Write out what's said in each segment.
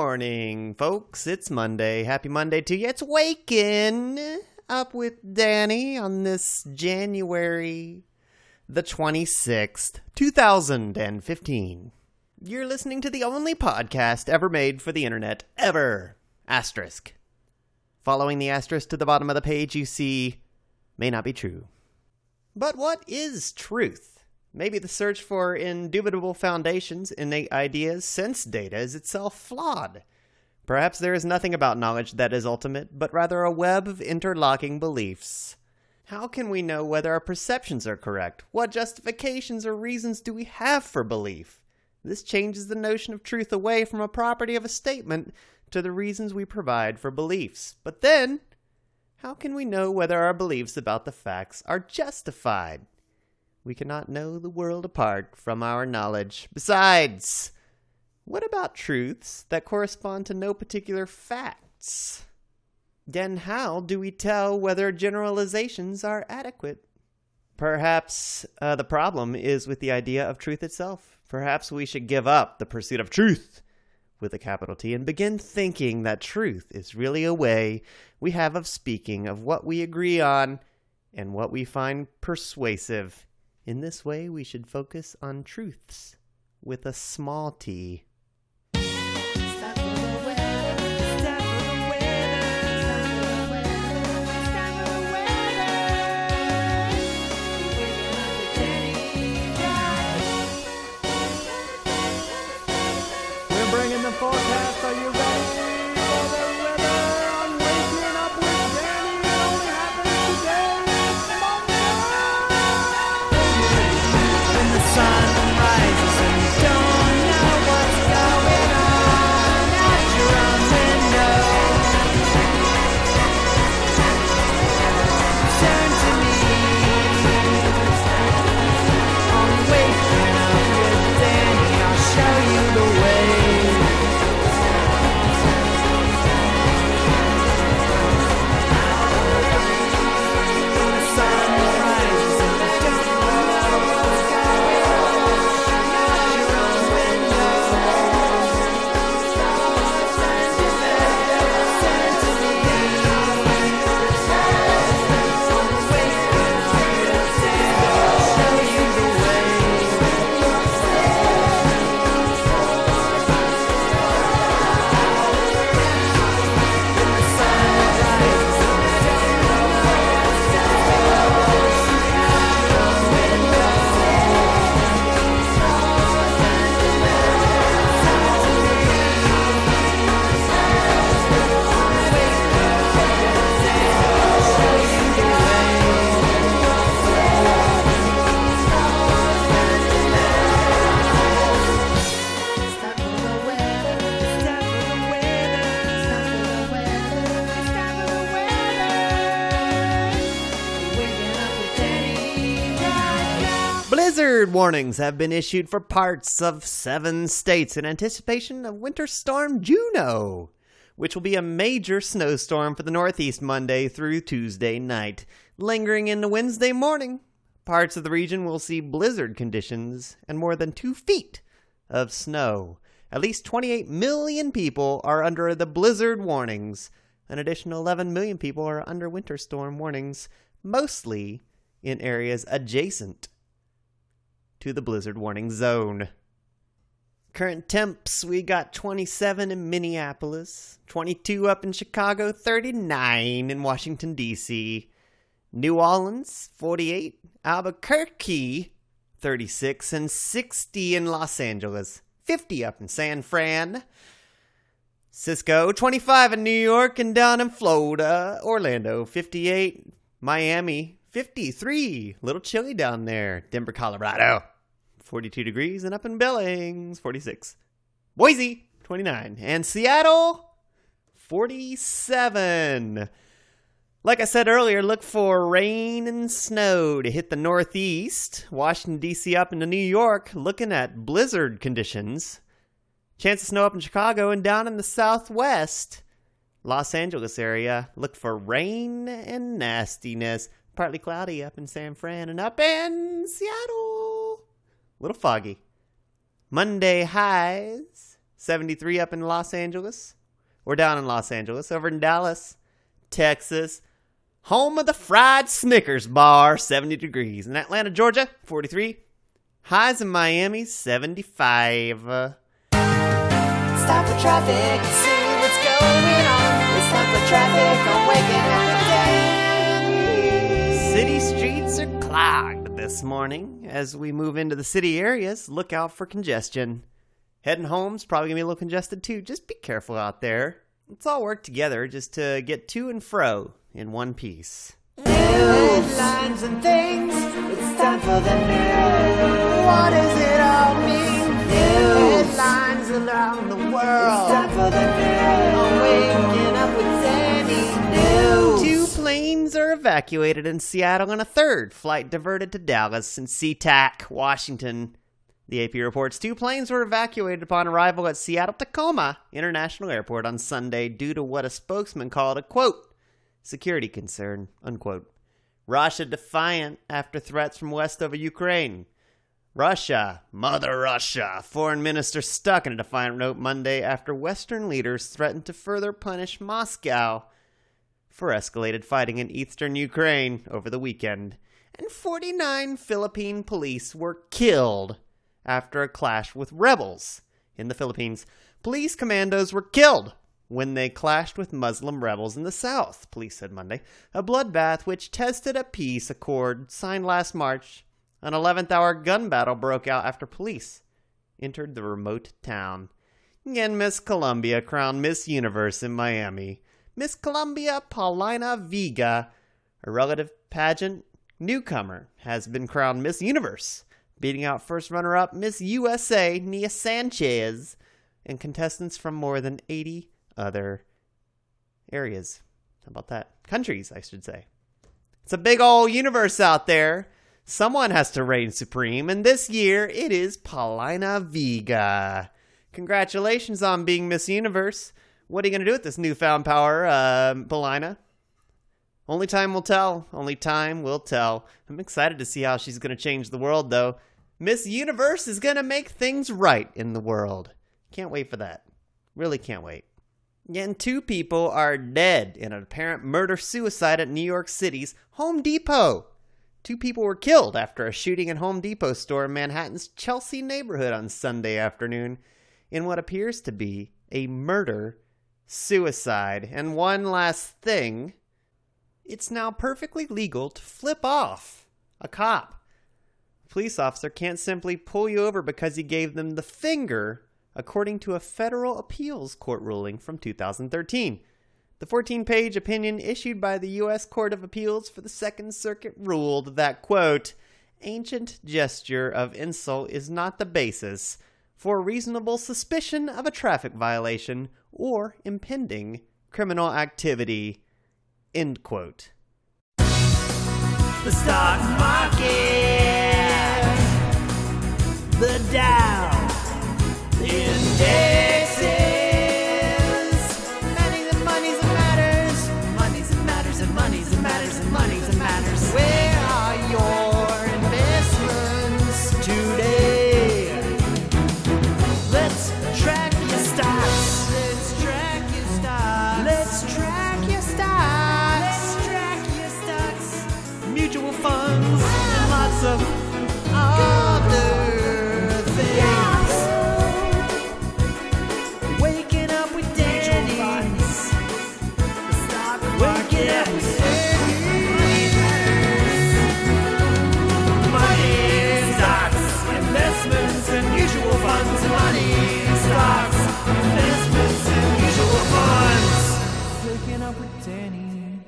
morning, folks. It's Monday. Happy Monday to you. It's Waking Up with Danny on this January the 26th, 2015. You're listening to the only podcast ever made for the internet, ever. Asterisk. Following the asterisk to the bottom of the page, you see, may not be true. But what is truth? Maybe the search for indubitable foundations, innate ideas, sense data is itself flawed. Perhaps there is nothing about knowledge that is ultimate, but rather a web of interlocking beliefs. How can we know whether our perceptions are correct? What justifications or reasons do we have for belief? This changes the notion of truth away from a property of a statement to the reasons we provide for beliefs. But then, how can we know whether our beliefs about the facts are justified? We cannot know the world apart from our knowledge. Besides, what about truths that correspond to no particular facts? Then how do we tell whether generalizations are adequate? Perhaps the problem is with the idea of truth itself. Perhaps we should give up the pursuit of truth with a capital T and begin thinking that truth is really a way we have of speaking of what we agree on and what we find persuasive. In this way, we should focus on truths with a small t. We're bringing the forecast. Are you ready for the weather? I'm waking up with Danny. It only happened today. When the sun rises and you don't know what's going on at your own window, turn to me. I'm waking up with Danny. I'll show you the way. Blizzard warnings have been issued for parts of 7 states in anticipation of Winter Storm Juno, which will be a major snowstorm for the Northeast Monday through Tuesday night. Lingering into Wednesday morning, parts of the region will see blizzard conditions and more than 2 feet of snow. At least 28 million people are under the blizzard warnings. An additional 11 million people are under winter storm warnings, mostly in areas adjacent to the blizzard warning zone. Current temps, we got 27 in Minneapolis, 22 up in Chicago, 39 in Washington, D.C., New Orleans, 48, Albuquerque, 36, and 60 in Los Angeles, 50 up in San Fran, Cisco, 25 in New York and down in Florida, Orlando, 58, Miami, 53, little chilly down there, Denver, Colorado, 42 degrees, and up in Billings, 46. Boise, 29. And Seattle, 47. Like I said earlier, look for rain and snow to hit the Northeast. Washington, D.C. up into New York, looking at blizzard conditions. Chance of snow up in Chicago and down in the Southwest. Los Angeles area, look for rain and nastiness. Partly cloudy up in San Fran and up in Seattle. A little foggy. Monday highs 73 up in Los Angeles. Or down in Los Angeles. Over in Dallas, Texas, home of the fried Snickers bar, 70 degrees. In Atlanta, Georgia, 43. Highs in Miami, 75. Stop the traffic, see what's going on. It's time for traffic on Waking Up with Dan. City streets are clogged this morning. As we move into the city areas, look out for congestion. Heading home's probably going to be a little congested too. Just be careful out there. Let's all work together just to get to and fro in one piece. News, headlines and things. It's time for the news. What does it all mean? News, headlines around the world. It's time for the news. On Waking Up with Danny. News. 2 planes are evacuated in Seattle and a third flight diverted to Dallas and SeaTac, Washington. The AP reports 2 planes were evacuated upon arrival at Seattle-Tacoma International Airport on Sunday due to what a spokesman called a, quote, security concern, unquote. Russia defiant after threats from west over Ukraine. Russia, Mother Russia, foreign minister stuck in a defiant note Monday after Western leaders threatened to further punish Moscow for escalated fighting in eastern Ukraine over the weekend. And 49 Philippine police were killed after a clash with rebels in the Philippines. Police commandos were killed when they clashed with Muslim rebels in the south, police said Monday. A bloodbath which tested a peace accord signed last March. An 11th-hour gun battle broke out after police entered the remote town. And Miss Columbia crowned Miss Universe in Miami. Miss Columbia Paulina Vega, a relative pageant newcomer, has been crowned Miss Universe, beating out first runner-up Miss USA, Nia Sanchez, and contestants from more than 80 other areas. How about that? Countries, I should say. It's a big old universe out there. Someone has to reign supreme, and this year it is Paulina Vega. Congratulations on being Miss Universe. What are you going to do with this newfound power, Paulina? Only time will tell. Only time will tell. I'm excited to see how she's going to change the world, though. Miss Universe is going to make things right in the world. Can't wait for that. Really can't wait. And 2 people are dead in an apparent murder-suicide at New York City's Home Depot. 2 people were killed after a shooting at Home Depot store in Manhattan's Chelsea neighborhood on Sunday afternoon in what appears to be a murder-suicide. And one last thing. It's now perfectly legal to flip off a cop. A police officer can't simply pull you over because you gave them the finger, according to a federal appeals court ruling from 2013. The 14-page opinion issued by the U.S. Court of Appeals for the Second Circuit ruled that, quote, ancient gesture of insult is not the basis for reasonable suspicion of a traffic violation or impending criminal activity. End quote. The stock market, the Dow, the indexes, money's and money's and matters, money's and matters and money's and matters and money's and matters. Where are your investments today? Let's track your stocks. Let's track your stocks. Let's track your stocks. Let's track your stocks. Mutual funds and lots of other things. Waking up with Danny. Waking up with money, stocks, investments, and mutual funds. Money, stocks, investments, and mutual funds. Waking up with Danny.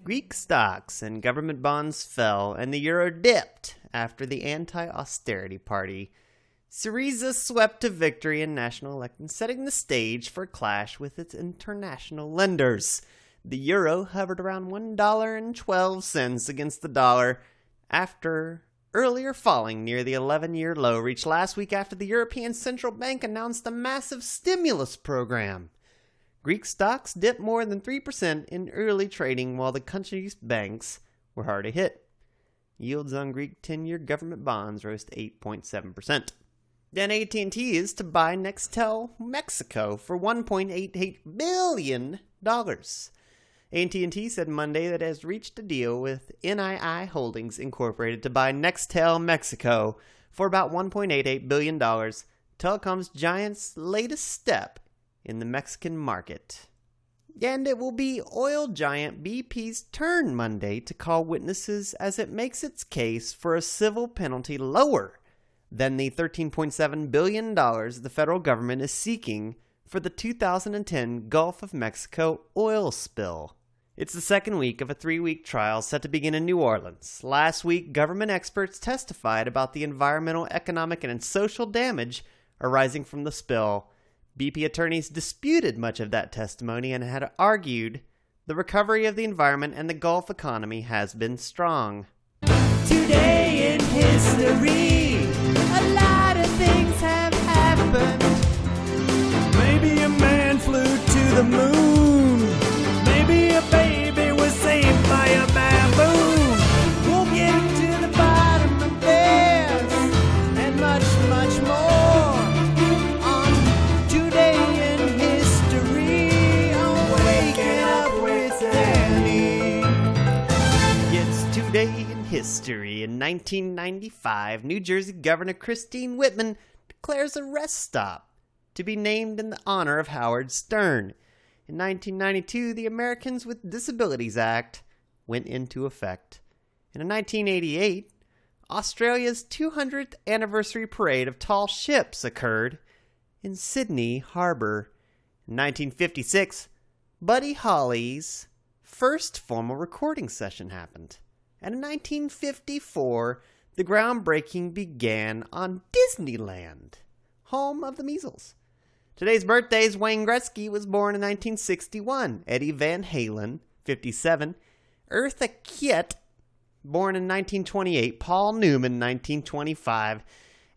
Greek stocks and government bonds fell, and the euro dipped after the anti-austerity party Syriza swept to victory in national elections, setting the stage for a clash with its international lenders. The euro hovered around $1.12 against the dollar after earlier falling near the 11-year low reached last week after the European Central Bank announced a massive stimulus program. Greek stocks dipped more than 3% in early trading while the country's banks were hard hit. Yields on Greek 10-year government bonds rose to 8.7%. Then AT&T is to buy Nextel Mexico for $1.88 billion. AT&T said Monday that it has reached a deal with NII Holdings Incorporated to buy Nextel Mexico for about $1.88 billion, telecom's giant's latest step in the Mexican market. And it will be oil giant BP's turn Monday to call witnesses as it makes its case for a civil penalty lower than the $13.7 billion the federal government is seeking for the 2010 Gulf of Mexico oil spill. It's the second week of a 3-week trial set to begin in New Orleans. Last week, government experts testified about the environmental, economic, and social damage arising from the spill. BP attorneys disputed much of that testimony and had argued the recovery of the environment and the Gulf economy has been strong. Today in history, a lot of things have happened. Maybe a man flew to the moon. Maybe a baby was saved by a baboon. We'll get to the bottom of this and much, much more on Today in History. I'm waking up with Danny. It's Today in History. In 1995, New Jersey Governor Christine Whitman declares a rest stop to be named in the honor of Howard Stern. In 1992, the Americans with Disabilities Act went into effect. And in 1988, Australia's 200th anniversary parade of tall ships occurred in Sydney Harbour. In 1956, Buddy Holly's first formal recording session happened. And in 1954, the groundbreaking began on Disneyland, home of the measles. Today's birthdays: Wayne Gretzky was born in 1961, Eddie Van Halen, 57, Eartha Kitt, born in 1928, Paul Newman, 1925,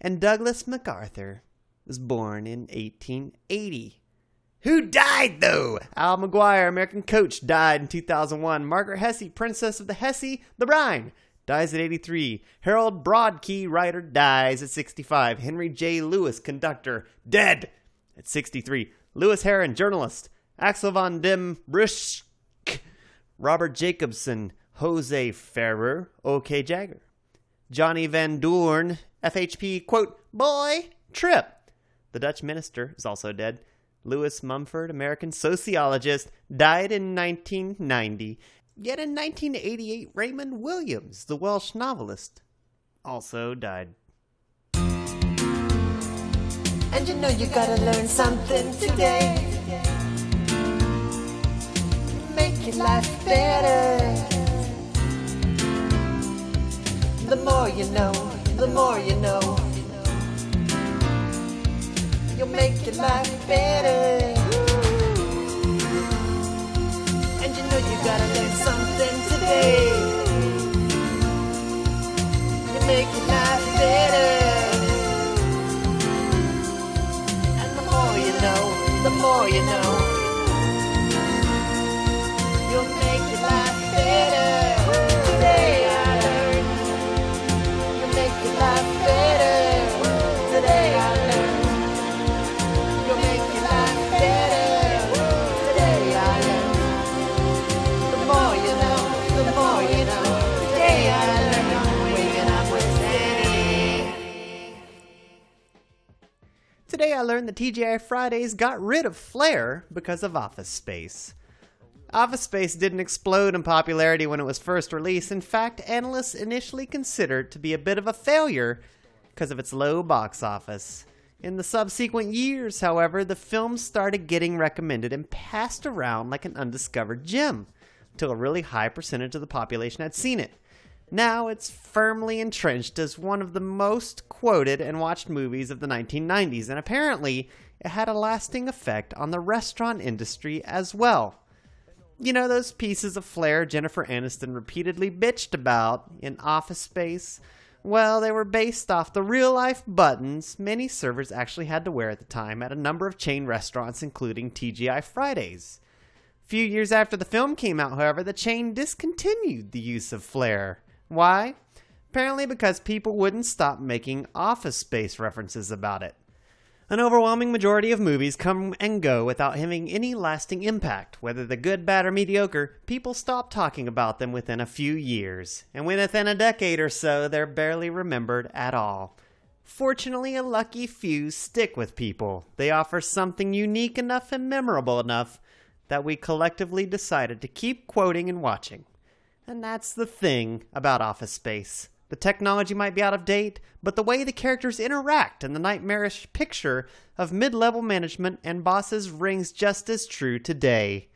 and Douglas MacArthur was born in 1880. Who died, though? Al McGuire, American coach, died in 2001. Margaret Hesse, Princess of the Hesse, the Rhine, dies at 83. Harold Broadkey, writer, dies at 65. Henry J. Lewis, conductor, dead at 63. Lewis Heron, journalist. Axel von dem Brusch. Robert Jacobson, Jose Ferrer, O.K. Jagger. Johnny Van Doorn, FHP, quote, boy, trip. The Dutch minister is also dead. Lewis Mumford, American sociologist, died in 1990. Yet in 1988, Raymond Williams, the Welsh novelist, also died. And you know you gotta learn something today. Make your life better. The more you know, the more you know. You'll make your life better. And you know you gotta learn something today. You make your life better. And the more you know, you'll make your life better. Today I learned you'll make your life better. Today I learned you'll make your life better. Today I learned the more you know, the more you know. Today I learned I'm waking up with Danny. Today I learned that TGI Fridays got rid of Flair because of Office Space. Office Space didn't explode in popularity when it was first released. In fact, analysts initially considered it to be a bit of a failure because of its low box office. In the subsequent years, however, the film started getting recommended and passed around like an undiscovered gem, until a really high percentage of the population had seen it. Now it's firmly entrenched as one of the most quoted and watched movies of the 1990s, and apparently it had a lasting effect on the restaurant industry as well. You know those pieces of flair Jennifer Aniston repeatedly bitched about in Office Space? Well, they were based off the real-life buttons many servers actually had to wear at the time at a number of chain restaurants, including TGI Fridays. A few years after the film came out, however, the chain discontinued the use of flair. Why? apparently because people wouldn't stop making Office Space references about it. An overwhelming majority of movies come and go without having any lasting impact. Whether they're good, bad, or mediocre, people stop talking about them within a few years. And within a decade or so, they're barely remembered at all. Fortunately, a lucky few stick with people. They offer something unique enough and memorable enough that we collectively decided to keep quoting and watching. And that's the thing about Office Space. The technology might be out of date, but the way the characters interact and the nightmarish picture of mid-level management and bosses rings just as true today.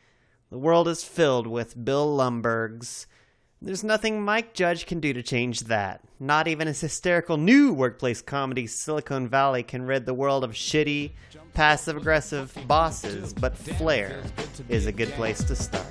The world is filled with Bill Lumberghs. There's nothing Mike Judge can do to change that. Not even his hysterical new workplace comedy Silicon Valley can rid the world of shitty, passive-aggressive bosses, but Flair is a good place to start.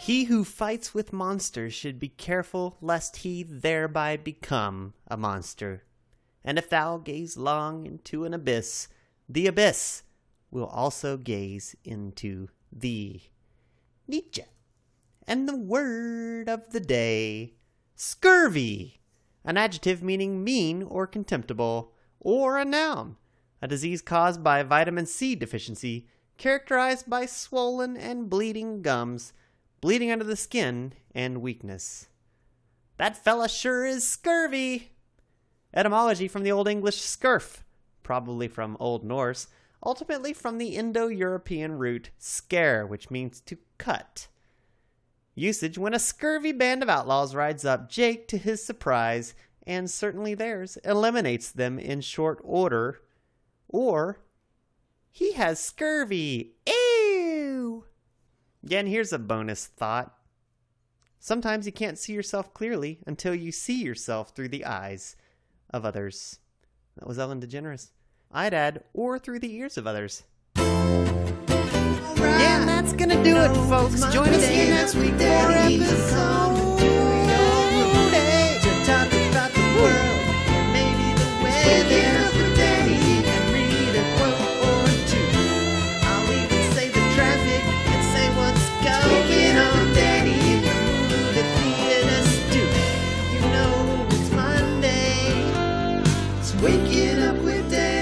He who fights with monsters should be careful lest he thereby become a monster. And if thou gaze long into an abyss, the abyss will also gaze into thee. Nietzsche. And the word of the day, scurvy, an adjective meaning mean or contemptible, or a noun, a disease caused by vitamin C deficiency, characterized by swollen and bleeding gums, bleeding under the skin, and weakness. That fella sure is scurvy! Etymology from the Old English scurf, probably from Old Norse, ultimately from the Indo-European root scare, which means to cut. Usage when a scurvy band of outlaws rides up Jake to his surprise, and certainly theirs, eliminates them in short order, or he has scurvy. Ew! Yeah, and here's a bonus thought. Sometimes you can't see yourself clearly until you see yourself through the eyes of others. That was Ellen DeGeneres. I'd add, or through the ears of others. Yeah, and that's gonna do it, folks. Join us again next week for episode 2 to talk about the world and maybe the weather of the day and read a quote or two. I'll even say the traffic and say what's going on, Daddy. If the mood that us do, you know it's Monday. It's waking up with Daddy.